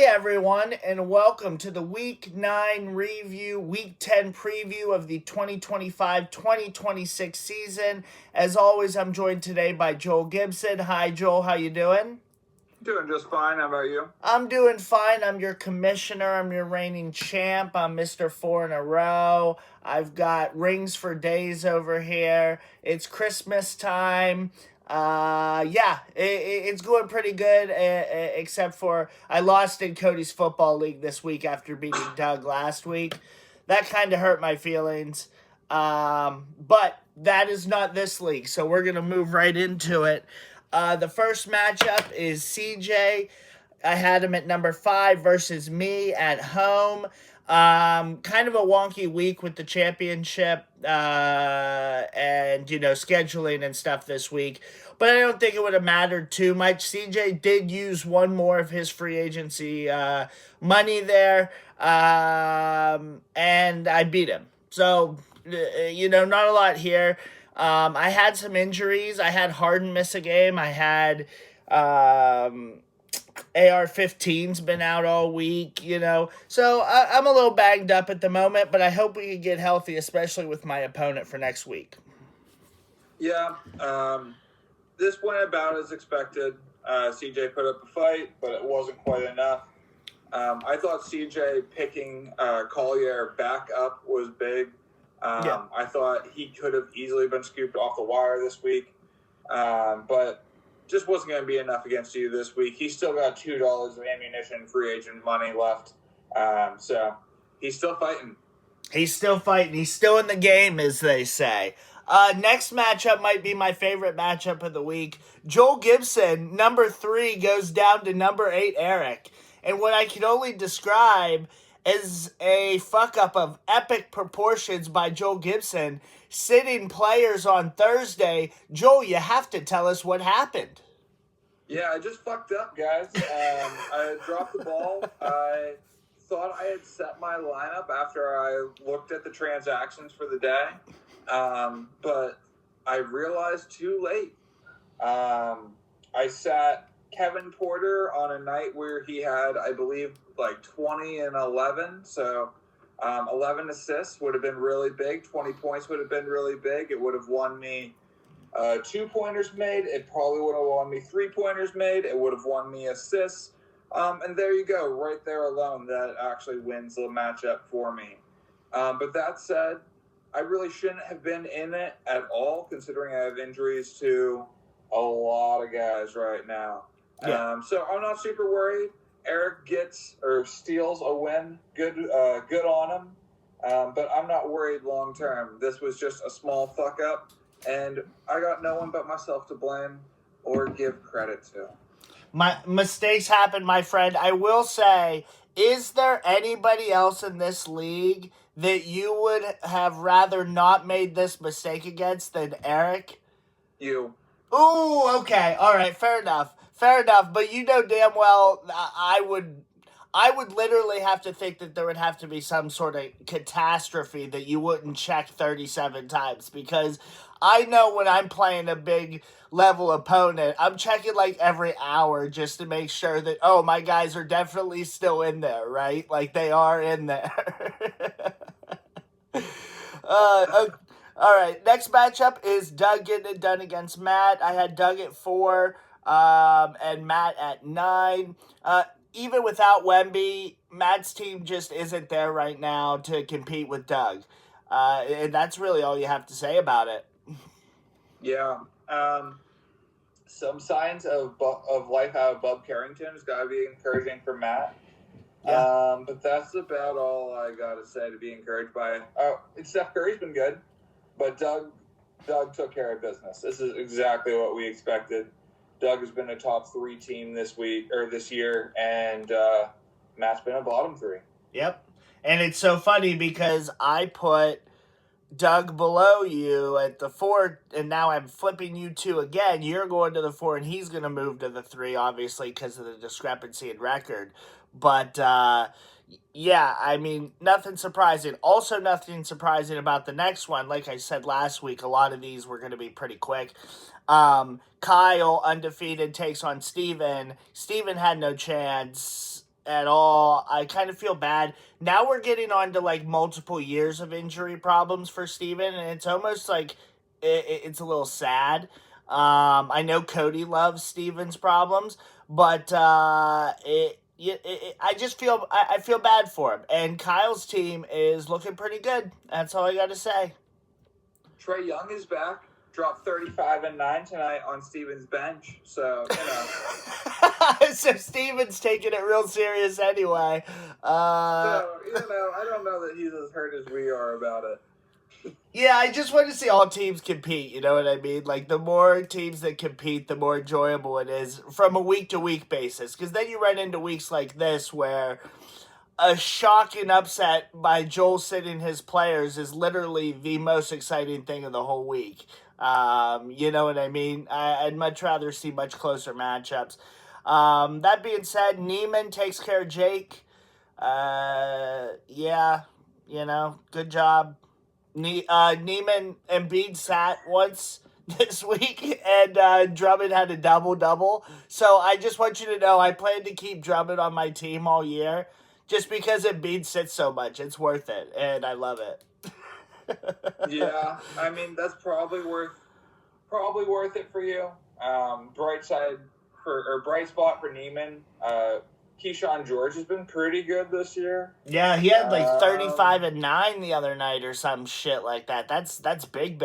Hey everyone, and welcome to the Week 9 review, Week 10 preview of the 2025-2026 season. As always, I'm joined today by Joel Gibson. Hi Joel, how you doing? Doing just fine. How about you? I'm doing fine. I'm your commissioner. I'm your reigning champ. I'm Mr. 4 in a row. I've got rings for days over here. It's Christmas time. It's going pretty good, except for I lost in Cody's football league this week after beating Doug last week. That kind of hurt my feelings. But that is not this league, so we're going to move right into it. The first matchup is CJ. I had him at number 5 versus me at home. Kind of a wonky week with the championship and scheduling and stuff this week, but I don't think it would have mattered too much. CJ did use one more of his free agency money there, and I beat him. So not a lot here. I had some injuries. I had Harden miss a game. I had AR-15's been out all week, So I'm a little banged up at the moment, but I hope we can get healthy, especially with my opponent for next week. Yeah, this went about as expected. CJ put up a fight, but it wasn't quite enough. I thought CJ picking Collier back up was big. I thought he could have easily been scooped off the wire this week, but just wasn't going to be enough against you this week. He's still got $2 of ammunition, free agent money left, so he's still fighting. He's still fighting. He's still in the game, as they say. Next matchup might be my favorite matchup of the week. Joel Gibson, number 3, goes down to number 8, Eric. And what I can only describe as a fuck-up of epic proportions by Joel Gibson, sitting players on Thursday. Joel, you have to tell us what happened. Yeah, I just fucked up, guys. I dropped the ball. I thought I had set my lineup after I looked at the transactions for the day, but I realized too late. I sat Kevin Porter on a night where he had, I believe, like 20 and 11. So 11 assists would have been really big. 20 points would have been really big. It would have won me 2-pointers made. It probably would have won me 3-pointers made. It would have won me assists. And there you go. Right there alone, that actually wins the matchup for me. But that said, I really shouldn't have been in it at all, considering I have injuries to a lot of guys right now. Yeah. So I'm not super worried. Eric gets or steals a win. Good on him. But I'm not worried long term. This was just a small fuck up, and I got no one but myself to blame or give credit to. My mistakes happen, my friend. I will say, is there anybody else in this league that you would have rather not made this mistake against than Eric? You. Ooh, okay. All right, fair enough. Fair enough, but you know damn well I would literally have to think that there would have to be some sort of catastrophe that you wouldn't check 37 times, because I know when I'm playing a big level opponent, I'm checking like every hour just to make sure that, oh, my guys are definitely still in there, right? Like they are in there. All right, next matchup is Doug getting it done against Matt. I had Doug at 4 and Matt at 9. Even without Wemby, Matt's team just isn't there right now to compete with Doug. And that's really all you have to say about it. Yeah. Some signs of life out of Bub Carrington has got to be encouraging for Matt. Yeah. But that's about all I got to say to be encouraged by. Steph Curry's been good, but Doug took care of business. This is exactly what we expected. Doug has been a top 3 team this year, and Matt's been a bottom 3. Yep. And it's so funny because I put Doug below you at the 4, and now I'm flipping you 2 again. You're going to the 4, and he's going to move to the 3, obviously, because of the discrepancy in record. But, yeah, I mean, nothing surprising. Also, nothing surprising about the next one. Like I said last week, a lot of these were going to be pretty quick. Kyle, undefeated, takes on Steven. Steven had no chance at all. I kind of feel bad. Now we're getting on to like multiple years of injury problems for Steven, and it's almost like it's a little sad. I know Cody loves Steven's problems, but I just feel I feel bad for him. And Kyle's team is looking pretty good. That's all I got to say. Trae Young is back. Dropped 35 and 9 tonight on Steven's bench. So, So Steven's taking it real serious anyway. I don't know that he's as hurt as we are about it. Yeah, I just want to see all teams compete, you know what I mean? Like, the more teams that compete, the more enjoyable it is from a week-to-week basis. Because then you run into weeks like this where a shocking upset by Joel sitting his players is literally the most exciting thing of the whole week. You know what I mean? I'd much rather see much closer matchups. That being said, Neiman takes care of Jake. Yeah, good job. Neiman and Embiid sat once this week, and Drummond had a double-double. So I just want you to know I plan to keep Drummond on my team all year just because Embiid sits so much. It's worth it, and I love it. Yeah, I mean, that's probably worth it for you. Bright spot for Neiman. Keyshawn George has been pretty good this year. Yeah, he had like 35 and 9 the other night or some shit like that. That's big.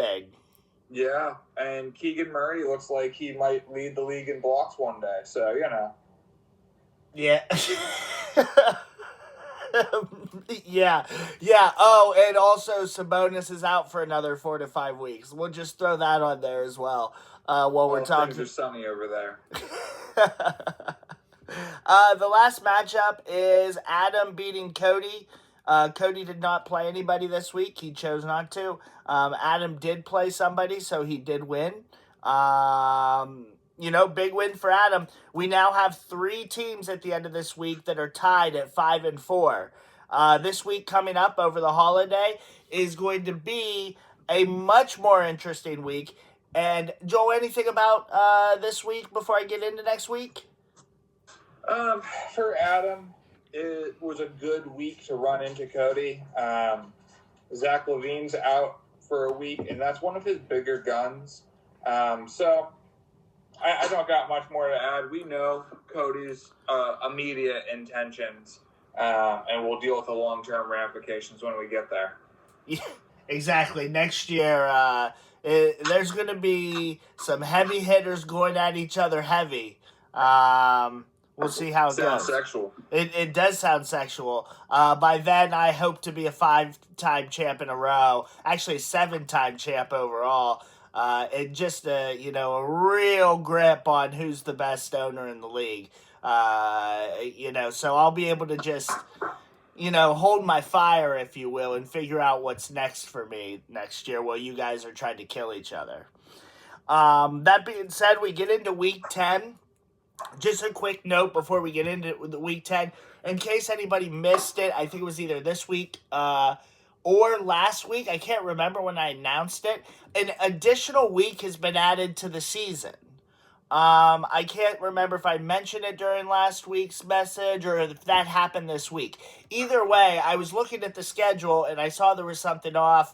Yeah, and Keegan Murray looks like he might lead the league in blocks one day. So, Yeah. Yeah. Oh, and also Sabonis is out for another 4 to 5 weeks. We'll just throw that on there as well. While we're talking. Things are sunny over there. The last matchup is Adam beating Cody. Cody did not play anybody this week. He chose not to. Adam did play somebody, so he did win. Big win for Adam. We now have 3 teams at the end of this week that are tied at 5 and 4. This week coming up over the holiday is going to be a much more interesting week. And Joel, anything about this week before I get into next week? For Adam, it was a good week to run into Cody. Zach LaVine's out for a week, and that's one of his bigger guns. So I don't got much more to add. We know Cody's immediate intentions, and we'll deal with the long-term ramifications when we get there. Yeah, exactly. Next year, there's going to be some heavy hitters going at each other heavy. We'll see how it Sounds goes. Sexual. It does sound sexual. By then, I hope to be a 5-time champ in a row. Actually, 7-time champ overall. And just a real grip on who's the best owner in the league. So I'll be able to just, hold my fire, if you will, and figure out what's next for me next year while you guys are trying to kill each other. That being said, we get into week 10. Just a quick note before we get into the week 10. In case anybody missed it, I think it was either this week or last week. I can't remember when I announced it. An additional week has been added to the season. I can't remember if I mentioned it during last week's message or if that happened this week. Either way, I was looking at the schedule and I saw there was something off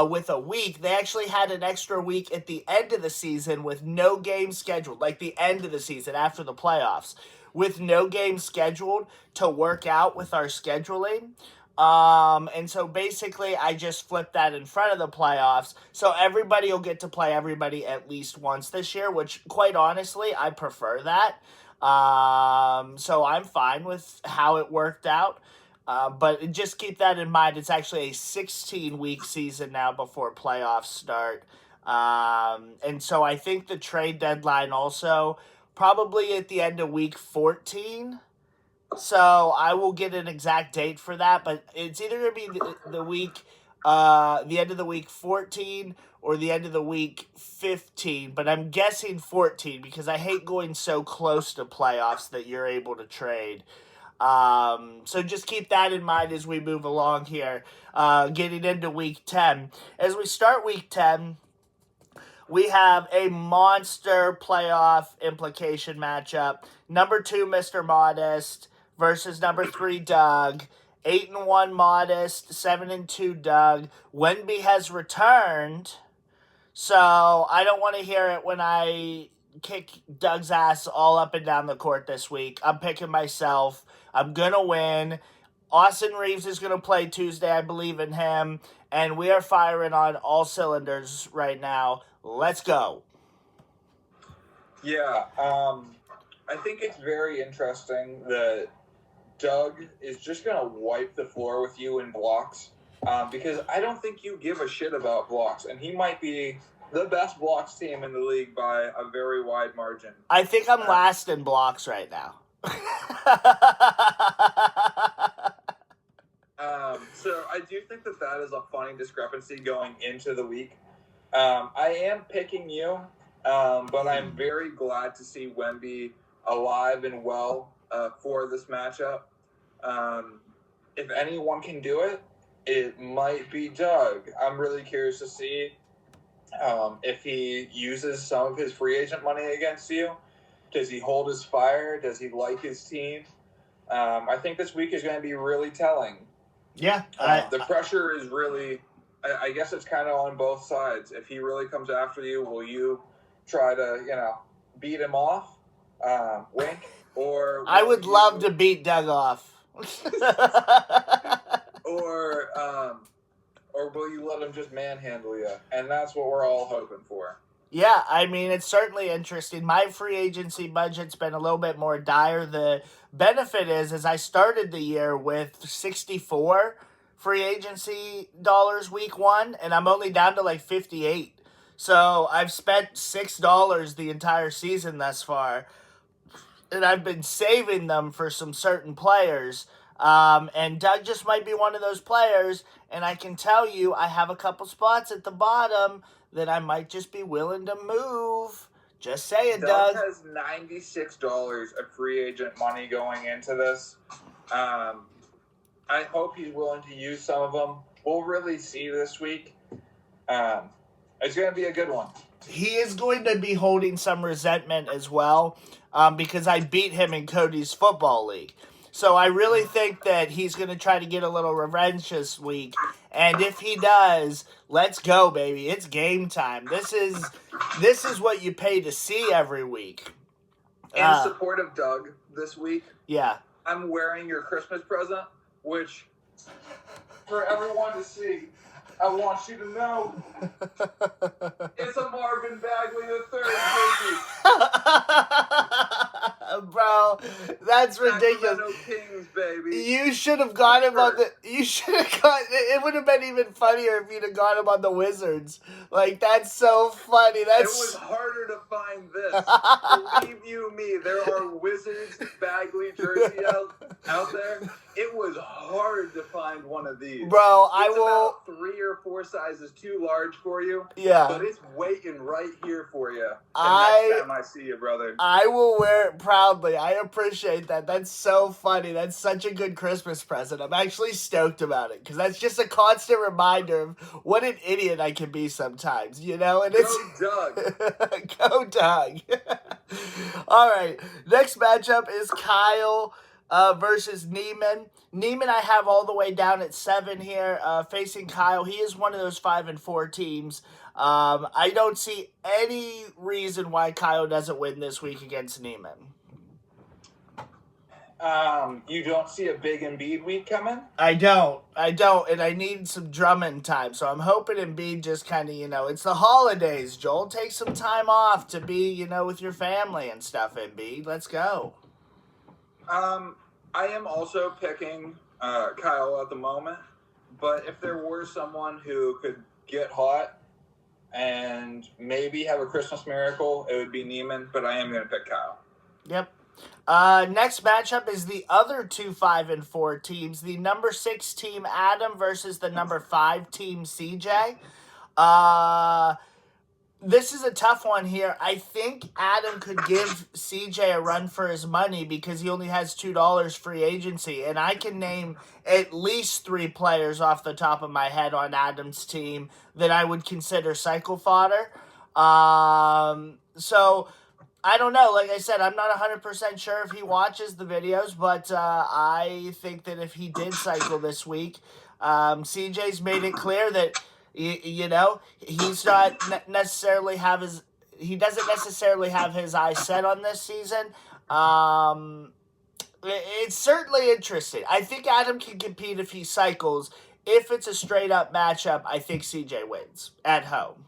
with a week. They actually had an extra week at the end of the season with no game scheduled, like the end of the season after the playoffs, with no game scheduled to work out with our scheduling. And so basically I just flipped that in front of the playoffs. So everybody will get to play everybody at least once this year, which quite honestly, I prefer that. So I'm fine with how it worked out. But just keep that in mind. It's actually a 16-week season now before playoffs start. And so I think the trade deadline also probably at the end of week 14. So I will get an exact date for that, but it's either going to be the week, the end of the week 14 or the end of the week 15. But I'm guessing 14 because I hate going so close to playoffs that you're able to trade. So just keep that in mind as we move along here, getting into week 10. As we start week 10, we have a monster playoff implication matchup. Number 2, Mr. Modest versus number 3 Doug. 8-1 Modest, 7-2 Doug. Wenby has returned, so I don't want to hear it when I kick Doug's ass all up and down the court this week. I'm picking myself. I'm going to win. Austin Reeves is going to play Tuesday. I believe in him. And we are firing on all cylinders right now. Let's go. Yeah, I think it's very interesting that Doug is just going to wipe the floor with you in blocks because I don't think you give a shit about blocks. And he might be the best blocks team in the league by a very wide margin. I think I'm last in blocks right now. So I do think that is a funny discrepancy going into the week. I am picking you, but I'm very glad to see Wemby alive and well for this matchup. If anyone can do it, it might be Doug. I'm really curious to see if he uses some of his free agent money against you. Does he hold his fire? Does he like his team? I think this week is going to be really telling. Yeah. The pressure is really, I guess it's kind of on both sides. If he really comes after you, will you try to, beat him off? Wink. Or I would love to beat Doug off. Or will you let him just manhandle you? And that's what we're all hoping for. Yeah, I mean, it's certainly interesting. My free agency budget's been a little bit more dire. The benefit is I started the year with 64 free agency dollars week 1, and I'm only down to like 58. So I've spent $6 the entire season thus far, and I've been saving them for some certain players. And Doug just might be one of those players, and I can tell you I have a couple spots at the bottom that I might just be willing to move. Just saying, Doug. Doug has $96 of free agent money going into this. I hope he's willing to use some of them. We'll really see this week. It's going to be a good one. He is going to be holding some resentment as well because I beat him in Cody's football league. So I really think that he's going to try to get a little revenge this week. And if he does, let's go, baby. It's game time. This is what you pay to see every week. In support of Doug this week, yeah, I'm wearing your Christmas present, which, for everyone to see, I want you to know, it's a Marvin Bagley III, baby. Bro, that's ridiculous. Sacramento Kings, baby. You should have got him on the. You should have got. It would have been even funnier if you'd have got him on the Wizards. Like, that's so funny. It was harder to find this. Believe you me, there are Wizards Bagley jersey out there. It was hard to find one of these. Bro, it's about 3 or 4 sizes too large for you. Yeah. But it's waiting right here for you. Next time I see you, brother. I will wear it proudly. I appreciate that. That's so funny. That's such a good Christmas present. I'm actually stoked about it because that's just a constant reminder of what an idiot I can be sometimes, And it's Go Doug. Go Doug. All right. Next matchup is Kyle versus Neiman. Neiman I have all the way down at 7 here, facing Kyle. He is one of those 5-4 teams. I don't see any reason why Kyle doesn't win this week against Neiman. You don't see a big Embiid week coming? I don't, and I need some Drummond time, so I'm hoping Embiid just kind of, it's the holidays, Joel. Take some time off to be, with your family and stuff, Embiid. Let's go. I am also picking Kyle at the moment, but if there were someone who could get hot and maybe have a Christmas miracle, it would be Neiman, but I am going to pick Kyle. Yep. Next matchup is the other 2 5-4 teams. The number 6 team Adam versus the number 5 team CJ. This is a tough one here. I think Adam could give CJ a run for his money because he only has $2 free agency, and I can name at least 3 players off the top of my head on Adam's team that I would consider cycle fodder. So I don't know. Like I said, I'm not 100% sure if he watches the videos, but I think that if he did cycle this week, CJ's made it clear that, he's not necessarily have his, he doesn't necessarily have his eyes set on this season. It's certainly interesting. I think Adam can compete if he cycles. If it's a straight up matchup, I think CJ wins at home.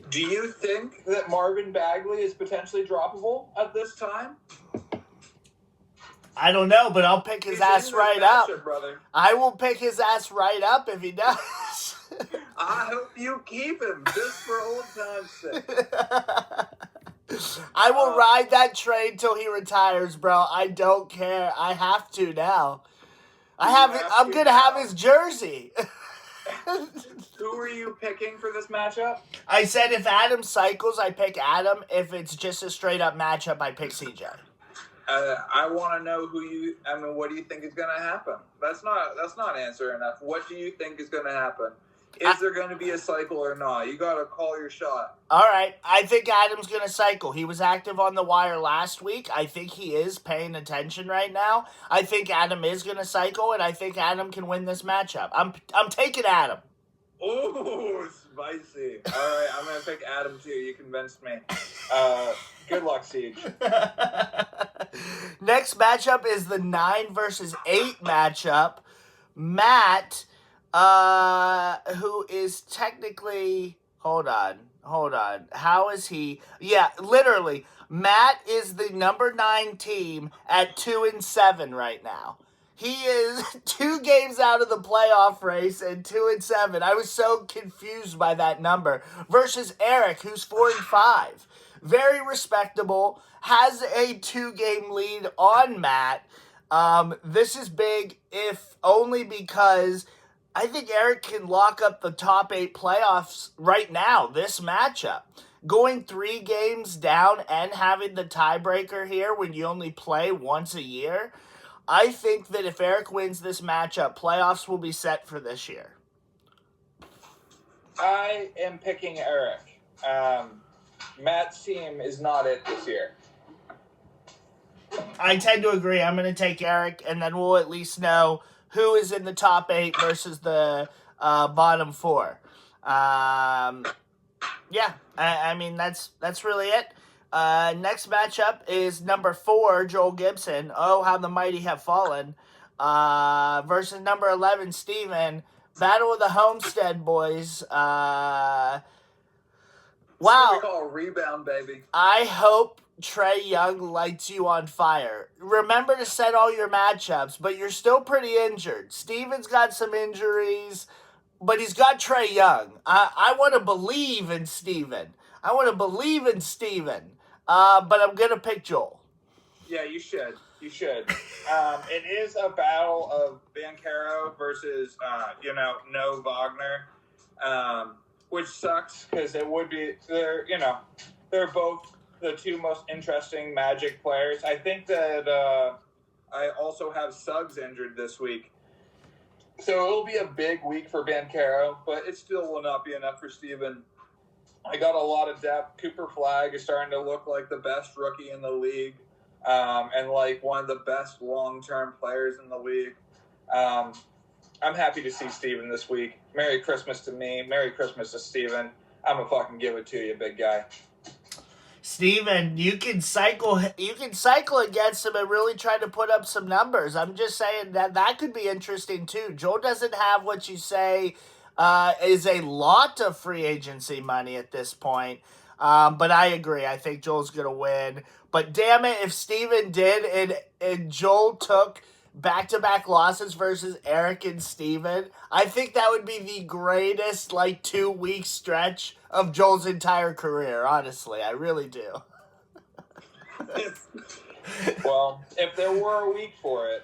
Do you think that Marvin Bagley is potentially droppable at this time? I don't know, but I'll pick his ass right up. Brother. I will pick his ass right up if he does. I hope you keep him just for old time's sake. I will ride that train till he retires, bro. I don't care. I have to now. I'm gonna have his jersey. Who are you picking for this matchup? I said if Adam cycles, I pick Adam. If it's just a straight up matchup, I pick CJ. I want to know what do you think is going to happen? That's not answer enough. What do you think is going to happen? Is there going to be a cycle or not? You got to call your shot. All right. I think Adam's going to cycle. He was active on the wire last week. I think he is paying attention right now. I think Adam is going to cycle, and I think Adam can win this matchup. I'm taking Adam. Oh, spicy. All right. I'm going to pick Adam, too. You convinced me. Good luck, Siege. Next matchup is the 9 versus 8 matchup. Matt... who is technically, hold on. How is he? Yeah, literally, Matt is the number 9 team at 2-7 right now. He is 2 games out of the playoff race and 2-7. I was so confused by that number. Versus Eric, who's 4-5. Very respectable, has a 2-game lead on Matt. This is big, if only because I think Eric can lock up the top 8 playoffs right now, this matchup. Going 3 games down and having the tiebreaker here when you only play once a year, I think that if Eric wins this matchup, playoffs will be set for this year. I am picking Eric. Matt's team is not it this year. I tend to agree. I'm going to take Eric, and then we'll at least know who is in the top 8 versus the bottom 4. Yeah, I mean, that's really it. Next matchup is number 4, Joel Gibson. Oh, how the mighty have fallen. Versus number 11, Steven. Battle of the Homestead Boys. Wow. What we call a rebound, baby. I hope Trae Young lights you on fire. Remember to set all your matchups, but you're still pretty injured. Steven's got some injuries, but he's got Trae Young. I want to believe in Steven. But I'm going to pick Joel. Yeah, you should. It is a battle of Banchero versus, no Wagner, which sucks because it would be, they're both the 2 most interesting Magic players. I think that I also have Suggs injured this week. So it'll be a big week for Banchero, but it still will not be enough for Steven. I got a lot of depth. Cooper Flagg is starting to look like the best rookie in the league, and like one of the best long-term players in the league. I'm happy to see Steven this week. Merry Christmas to me. Merry Christmas to Steven. I'm going to fucking give it to you, big guy. Steven, you can cycle against him and really try to put up some numbers. I'm just saying that could be interesting too. Joel doesn't have what you say is a lot of free agency money at this point. But I agree. I think Joel's going to win. But damn it, if Steven did and Joel took back-to-back losses versus Eric and Steven, I think that would be the greatest 2-week stretch of Joel's entire career, honestly. I really do. Well, if there were a week for it,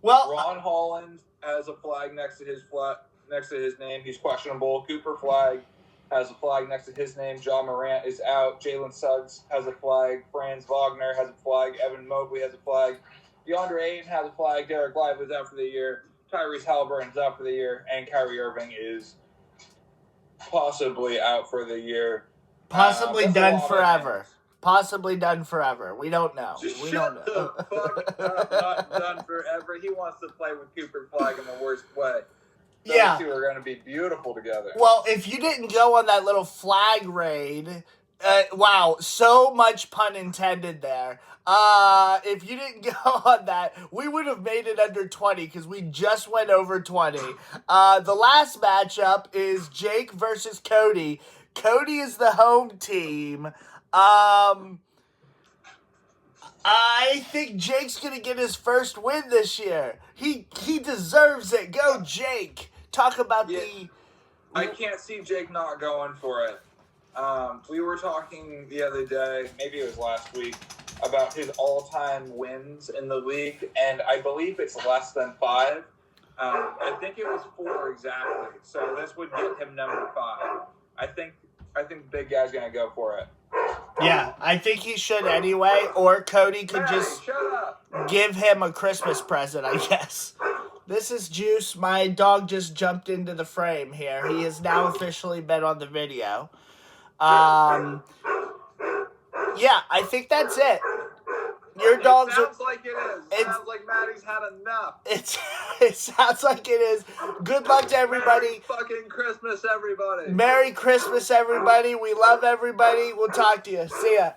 Ron Holland has a flag next to his name. He's questionable. Cooper Flagg has a flag next to his name. John Morant is out. Jalen Suggs has a flag. Franz Wagner has a flag. Evan Mobley has a flag. DeAndre Ayton has a flag. Derek Lively is out for the year. Tyrese Halliburton is out for the year. And Kyrie Irving is possibly out for the year. Possibly done forever. Possibly done forever. We don't know. We don't Shut know. the fuck up. Not done forever. He wants to play with Cooper Flag in the worst way. Those Yeah. two are going to be beautiful together. Well, if you didn't go on that little flag raid, wow, so much pun intended there. If you didn't go on that, we would have made it under 20 because we just went over 20. The last matchup is Jake versus Cody. Cody is the home team. I think Jake's gonna get his first win this year. He deserves it. Go, Jake. Talk about I can't see Jake not going for it. We were talking the other day, maybe it was last week, about his all-time wins in the league, and I believe it's less than 5. I think it was 4 exactly. So this would get him number 5. I think the big guy's gonna go for it. Yeah, I think he should anyway, or Cody could Maddie, just shut up. give him a Christmas present, I guess. This is Juice. My dog just jumped into the frame here. He has now officially been on the video. Yeah, I think that's it. Your dogs It sounds like it is. It sounds like Maddie's had enough. It sounds like it is. Good luck to everybody. Merry fucking Christmas, everybody. Merry Christmas, everybody. We love everybody. We'll talk to you. See ya.